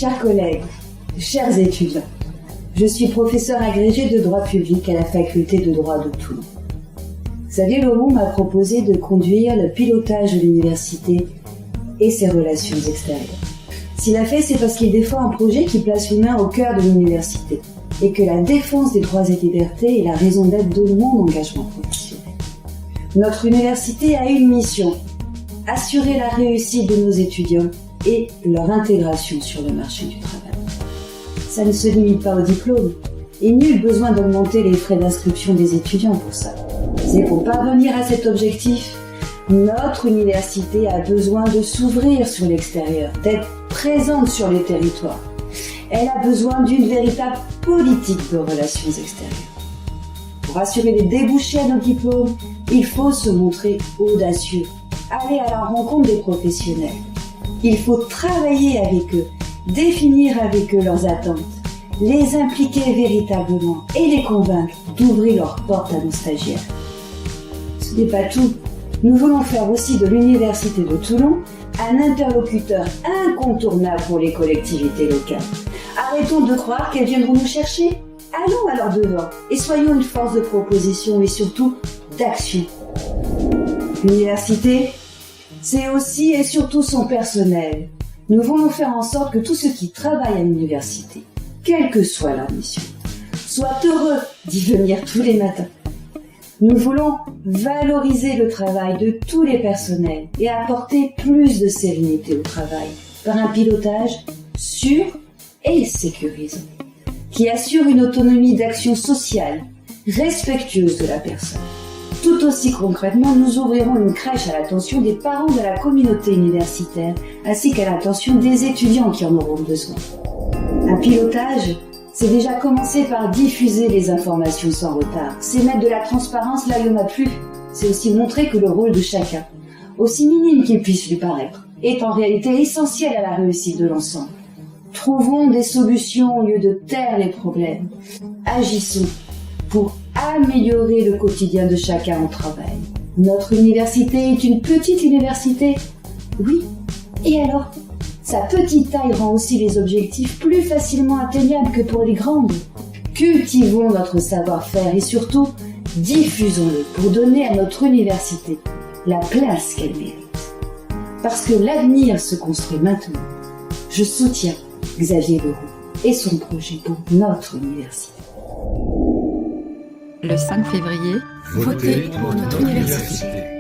Chers collègues, chers étudiants, je suis professeur agrégé de droit public à la faculté de droit de Toulon. Xavier Leroux m'a proposé de conduire le pilotage de l'université et ses relations extérieures. S'il a fait, c'est parce qu'il défend un projet qui place l'humain au cœur de l'université et que la défense des droits et libertés est la raison d'être de mon engagement professionnel. Notre université a une mission, assurer la réussite de nos étudiants et leur intégration sur le marché du travail. Ça ne se limite pas au diplôme, et nul besoin d'augmenter les frais d'inscription des étudiants pour ça. C'est pour parvenir à cet objectif, notre université a besoin de s'ouvrir sur l'extérieur, d'être présente sur les territoires. Elle a besoin d'une véritable politique de relations extérieures. Pour assurer les débouchés à nos diplômes, il faut se montrer audacieux, aller à la rencontre des professionnels. Il faut travailler avec eux, définir avec eux leurs attentes, les impliquer véritablement et les convaincre d'ouvrir leurs portes à nos stagiaires. Ce n'est pas tout. Nous voulons faire aussi de l'Université de Toulon un interlocuteur incontournable pour les collectivités locales. Arrêtons de croire qu'elles viendront nous chercher. Allons à leur devant et soyons une force de proposition et surtout d'action. L'université, c'est aussi et surtout son personnel. Nous voulons faire en sorte que tous ceux qui travaillent à l'université, quelle que soit leur mission, soient heureux d'y venir tous les matins. Nous voulons valoriser le travail de tous les personnels et apporter plus de sérénité au travail par un pilotage sûr et sécurisant, qui assure une autonomie d'action sociale, respectueuse de la personne. Tout aussi concrètement, nous ouvrirons une crèche à l'attention des parents de la communauté universitaire, ainsi qu'à l'attention des étudiants qui en auront besoin. Un pilotage, c'est déjà commencer par diffuser les informations sans retard. C'est mettre de la transparence là où il n'y en a plus. C'est aussi montrer que le rôle de chacun, aussi minime qu'il puisse lui paraître, est en réalité essentiel à la réussite de l'ensemble. Trouvons des solutions au lieu de taire les problèmes. Agissons pour améliorer le quotidien de chacun au travail. Notre université est une petite université. Oui, et alors ? Sa petite taille rend aussi les objectifs plus facilement atteignables que pour les grandes. Cultivons notre savoir-faire et surtout, diffusons-le pour donner à notre université la place qu'elle mérite. Parce que l'avenir se construit maintenant. Je soutiens Xavier Leroux et son projet pour notre université. Le 5 février, votez pour notre université.